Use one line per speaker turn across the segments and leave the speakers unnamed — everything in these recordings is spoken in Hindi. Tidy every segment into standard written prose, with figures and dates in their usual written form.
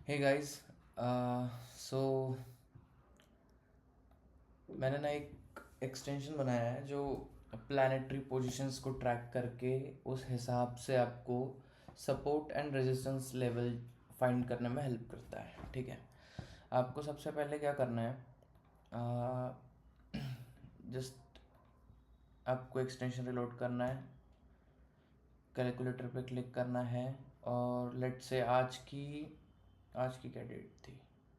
हे गाइस, सो मैंने ना एक एक्सटेंशन बनाया है जो प्लानिटरी पोजीशंस को ट्रैक करके उस हिसाब से आपको support and resistance level find करने में हेल्प करता है। ठीक है, आपको सबसे पहले क्या करना है, जस्ट आपको एक्सटेंशन रिलोड करना है, कैलकुलेटर पे क्लिक करना है और लेट से आज की क्या डेट थी,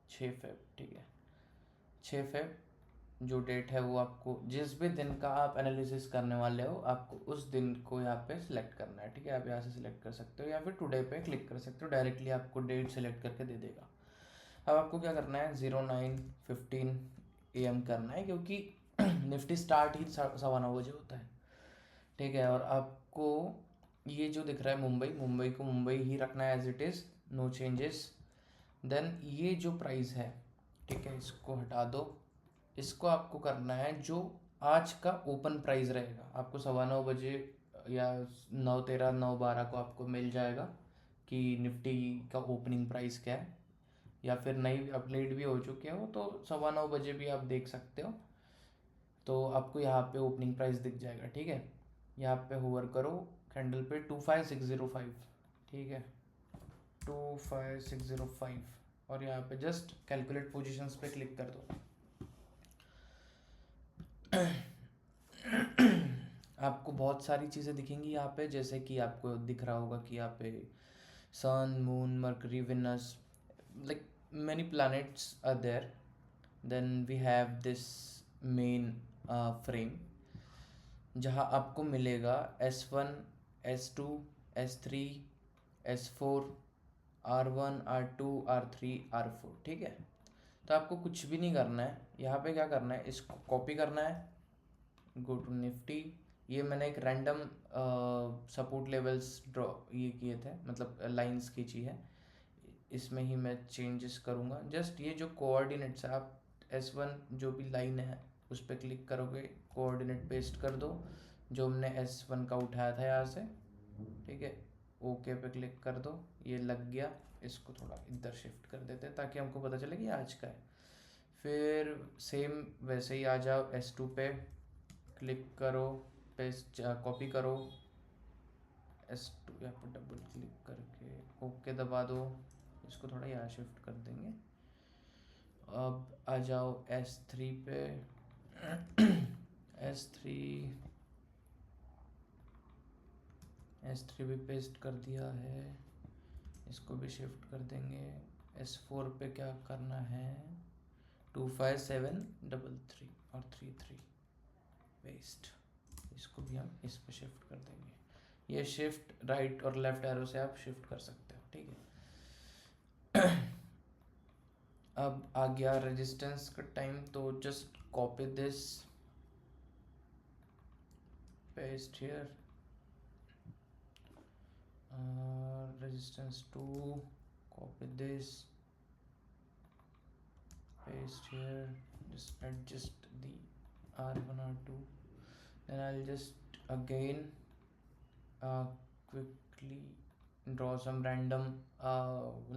6 फेब। ठीक है, 6 फेब जो डेट है वो आपको जिस भी दिन का आप एनालिसिस करने वाले हो आपको उस दिन को यहाँ पे सिलेक्ट करना है। ठीक है, आप यहाँ से सिलेक्ट कर सकते हो या फिर टुडे पे क्लिक कर सकते हो, डायरेक्टली आपको डेट सिलेक्ट करके दे देगा। अब आपको क्या करना है, 09:15 AM करना है क्योंकि निफ्टी स्टार्ट ही 9:15 बजे होता है। ठीक है, और आपको ये जो दिख रहा है मुंबई को मुंबई ही रखना है as it is, no changes. Then ये जो प्राइस है, ठीक है, इसको हटा दो। इसको आपको करना है जो आज का ओपन प्राइस रहेगा, आपको 9:15 बजे या 9:13 9:12 को आपको मिल जाएगा कि निफ्टी का ओपनिंग प्राइस क्या है, या फिर नई अपडेट भी हो चुके हो तो 9:15 बजे भी आप देख सकते हो। तो आपको यहाँ पे ओपनिंग प्राइस दिख जाएगा। ठीक है, यहाँ पे होवर करो कैंडल पे 25605। ठीक है, 25605 और यहाँ पे जस्ट कैलकुलेट पोजीशंस पे क्लिक कर दो। आपको बहुत सारी चीज़ें दिखेंगी यहाँ पे, जैसे कि आपको दिख रहा होगा कि यहाँ पे sun, moon, Mercury, Venus, like many planets are there. Then we have this main frame जहाँ आपको मिलेगा S1, S2, S3, S4, R1, R2, R3, R4। ठीक है, तो आपको कुछ भी नहीं करना है, यहाँ पे क्या करना है, इसको कॉपी करना है, गो टू निफ्टी। ये मैंने एक रैंडम सपोर्ट लेवल्स ड्रॉ ये किए थे, मतलब लाइंस खींची है, इसमें ही मैं चेंजेस करूँगा। जस्ट ये जो कोऑर्डिनेट्स है, आप S1 जो भी लाइन है उस पर क्लिक करोगे, कोऑर्डिनेट पेस्ट कर दो जो हमने S1 का उठाया था यहाँ से। ठीक है, ओके पे क्लिक कर दो, ये लग गया। इसको थोड़ा इधर शिफ्ट कर देते हैं ताकि हमको पता चले कि आज का है। फिर सेम वैसे ही आ जाओ, S2 पे क्लिक करो, पेस्ट कॉपी करो, S2 यहाँ पर डबल क्लिक करके ओके दबा दो, इसको थोड़ा यहाँ शिफ्ट कर देंगे। अब आ जाओ S3 पे S3 भी पेस्ट कर दिया है, इसको भी शिफ्ट कर देंगे। S4 पे क्या करना है, 25733 और 33 पेस्ट, इसको भी हम इस पे शिफ्ट कर देंगे। ये शिफ्ट राइट और लेफ्ट एरो से आप शिफ्ट कर सकते हो। ठीक है, अब आ गया रेजिस्टेंस का टाइम, तो just copy this, paste here, resistance 2, copy this, paste here, just adjust the R1 R2, then I'll just again quickly draw some random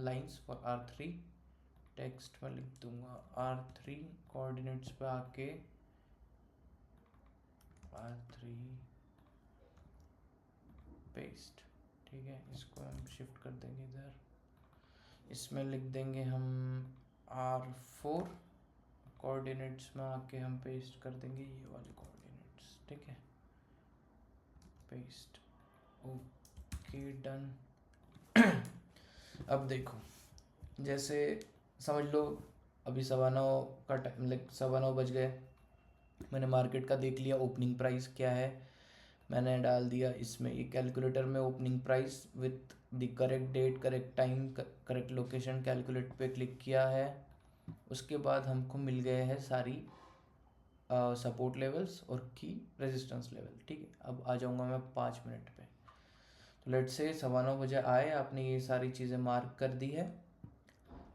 lines for R3। Text में लिख दूंगा R3, कोऑर्डिनेट्स पे आके R3 पेस्ट। ठीक है, इसको हम शिफ्ट कर देंगे इधर, इसमें लिख देंगे हम R4, कोऑर्डिनेट्स में आके हम पेस्ट कर देंगे ये वाले कोऑर्डिनेट्स। ठीक है, पेस्ट, ओके डन। अब देखो, जैसे समझ लो अभी 9:15 का टाइम, लाइक 9:15 बज गए, मैंने मार्केट का देख लिया ओपनिंग प्राइस क्या है, मैंने डाल दिया इसमें ये कैलकुलेटर में opening price with the correct date, correct time, correct location, calculate पे क्लिक किया है। उसके बाद हमको मिल गए हैं सारी सपोर्ट लेवल्स और की रेजिस्टेंस लेवल। ठीक है, अब आ जाऊंगा मैं 5 मिनट पे। तो लेट से 9:15 बजे आए, आपने ये सारी चीज़ें मार्क कर दी है,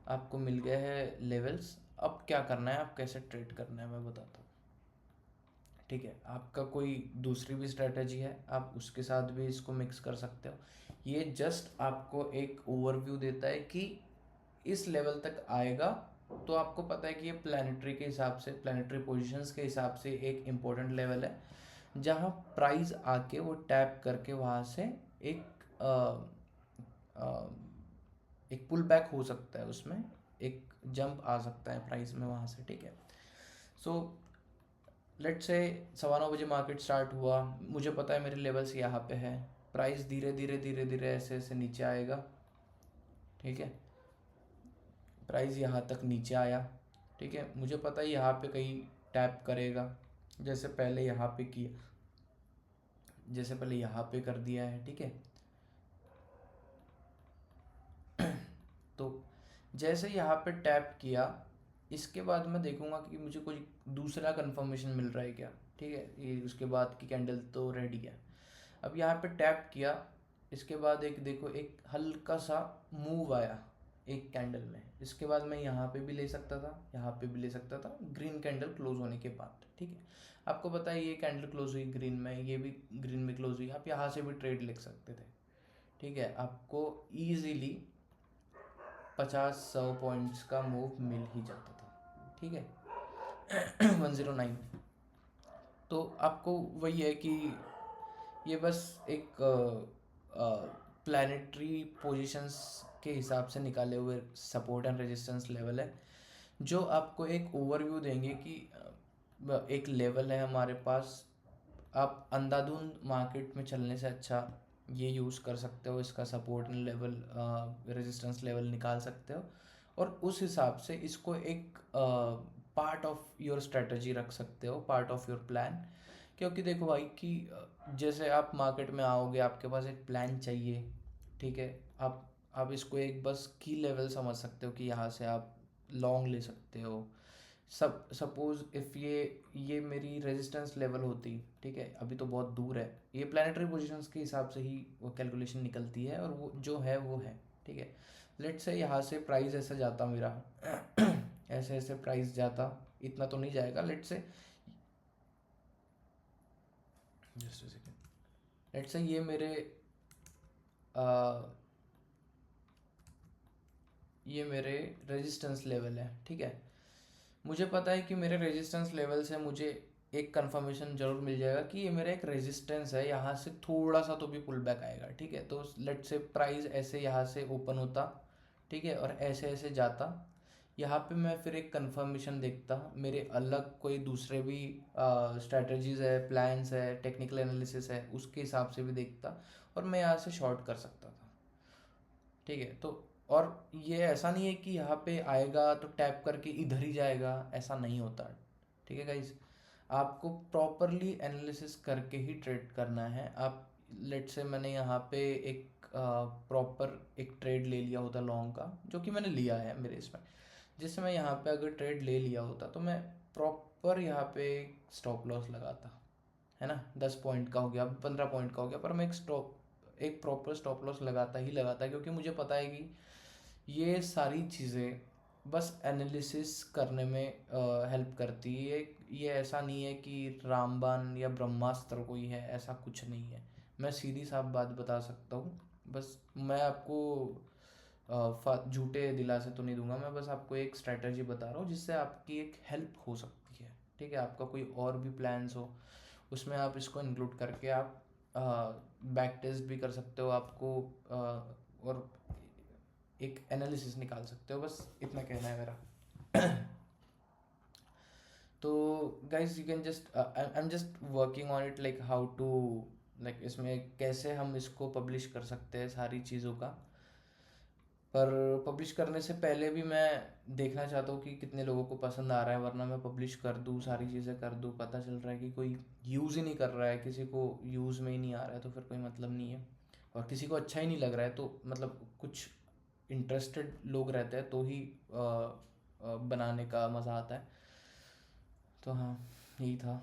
आपको मिल गए हैं लेवल्स। अब क्या करना है, आप कैसे ट्रेड करना है मैं बताता हूँ। ठीक है, आपका कोई दूसरी भी स्ट्रेटजी है, आप उसके साथ भी इसको मिक्स कर सकते हो। ये जस्ट आपको एक ओवरव्यू देता है कि इस लेवल तक आएगा तो आपको पता है कि ये प्लानिटरी के हिसाब से, प्लानिटरी पोजीशंस के हिसाब से एक इम्पोर्टेंट लेवल है, जहाँ प्राइस आके वो टैप करके वहाँ से एक एक पुल बैक हो सकता है, उसमें एक जंप आ सकता है प्राइस में वहाँ से, ठीक है। सो लेट्स से 9:15 बजे मार्केट स्टार्ट हुआ, मुझे पता है मेरे लेवल्स यहाँ पे है, प्राइस धीरे धीरे धीरे धीरे ऐसे ऐसे नीचे आएगा, ठीक है। प्राइस यहाँ तक नीचे आया, ठीक है, मुझे पता है यहाँ पे कहीं टैप करेगा, जैसे पहले यहाँ पे किया, जैसे पहले यहाँ पे कर दिया है, ठीक है। तो जैसे यहाँ पे टैप किया, इसके बाद मैं देखूंगा कि मुझे कोई दूसरा कंफर्मेशन मिल रहा है क्या, ठीक है। ये उसके बाद की कैंडल तो रेडी है। अब यहाँ पे टैप किया, इसके बाद एक देखो एक हल्का सा मूव आया एक कैंडल में, इसके बाद मैं यहाँ पे भी ले सकता था, यहाँ पे भी ले सकता था, ग्रीन कैंडल क्लोज होने के बाद, ठीक है। आपको पता है ये कैंडल क्लोज हुई ग्रीन में, ये भी ग्रीन में क्लोज हुई, आप यहाँ से भी ट्रेड ले सकते थे, ठीक है। आपको ईजिली 50-100 पॉइंट्स का मूव मिल ही जाता था, ठीक है। 109। तो आपको वही है कि ये बस एक प्लानिटरी पोजीशंस के हिसाब से निकाले हुए सपोर्ट एंड रेजिस्टेंस लेवल है, जो आपको एक ओवरव्यू देंगे कि एक लेवल है हमारे पास, आप अंधाधुंध मार्केट में चलने से अच्छा ये यूज़ कर सकते हो, इसका सपोर्ट लेवल रेजिस्टेंस लेवल निकाल सकते हो, और उस हिसाब से इसको एक पार्ट ऑफ योर स्ट्रेटजी रख सकते हो, पार्ट ऑफ योर प्लान। क्योंकि देखो भाई कि जैसे आप मार्केट में आओगे, आपके पास एक प्लान चाहिए, ठीक है। आप इसको एक बस की लेवल समझ सकते हो कि यहाँ से आप लॉन्ग ले सकते हो। सपोज इफ़ ये मेरी रेजिस्टेंस लेवल होती, ठीक है, अभी तो बहुत दूर है, ये प्लानिटरी पोजीशंस के हिसाब से ही वो कैलकुलेशन निकलती है, और वो जो है वो है, ठीक है। लेट्स से यहाँ से प्राइस ऐसे जाता मेरा ऐसे ऐसे प्राइस जाता, इतना तो नहीं जाएगा, let's say just a second, let's say ये मेरे रेजिस्टेंस लेवल है, ठीक है। मुझे पता है कि मेरे रेजिस्टेंस लेवल से मुझे एक कंफर्मेशन जरूर मिल जाएगा कि ये मेरा एक रेजिस्टेंस है, यहाँ से थोड़ा सा तो भी पुल बैक आएगा, ठीक है। तो लेट से प्राइस ऐसे यहाँ से ओपन होता, ठीक है, और ऐसे ऐसे जाता, यहाँ पे मैं फिर एक कंफर्मेशन देखता, मेरे अलग कोई दूसरे भी स्ट्रैटेजीज है, प्लान्स है, टेक्निकल एनालिसिस है, उसके हिसाब से भी देखता, और मैं यहाँ से शॉर्ट कर सकता था, ठीक है। तो और ये ऐसा नहीं है कि यहाँ पे आएगा तो टैप करके इधर ही जाएगा, ऐसा नहीं होता, ठीक है गाइज। आपको प्रॉपरली एनालिसिस करके ही ट्रेड करना है। आप लेट से मैंने यहाँ पे एक प्रॉपर एक ट्रेड ले लिया होता लॉन्ग का, जो कि मैंने लिया है मेरे इसमें, जिससे मैं यहाँ पे अगर ट्रेड ले लिया होता तो मैं प्रॉपर यहाँ पे स्टॉप लॉस लगाता, है ना। 10 पॉइंट का हो गया, 15 पॉइंट का हो गया, पर मैं एक प्रॉपर स्टॉप लॉस लगाता ही लगाता, क्योंकि मुझे पता है कि ये सारी चीज़ें बस एनालिसिस करने में हेल्प करती है। ये ऐसा नहीं है कि रामबाण या ब्रह्मास्त्र कोई है, ऐसा कुछ नहीं है। मैं सीधी साफ बात बता सकता हूँ, बस मैं आपको झूठे दिलासे तो नहीं दूंगा, मैं बस आपको एक स्ट्रैटेजी बता रहा हूँ जिससे आपकी एक हेल्प हो सकती है, ठीक है। आपका कोई और भी प्लान्स हो, उसमें आप इसको इंक्लूड करके आप बैक टेस्ट भी कर सकते हो, आपको और एक एनालिसिस निकाल सकते हो, बस इतना कहना है मेरा। तो guys you can just I am just working on it, like how to, like इसमें कैसे हम इसको पब्लिश कर सकते हैं सारी चीज़ों का। पर पब्लिश करने से पहले भी मैं देखना चाहता हूँ कि कितने लोगों को पसंद आ रहा है, वरना मैं पब्लिश कर दूँ, सारी चीज़ें कर दूँ, पता चल रहा है कि कोई यूज़ ही नहीं कर रहा है, किसी को यूज़ में ही नहीं आ रहा है, तो फिर कोई मतलब नहीं है। और किसी को अच्छा ही नहीं लग रहा है, तो मतलब कुछ इंटरेस्टेड लोग रहते हैं तो ही बनाने का मज़ा आता है। तो हाँ, यही था।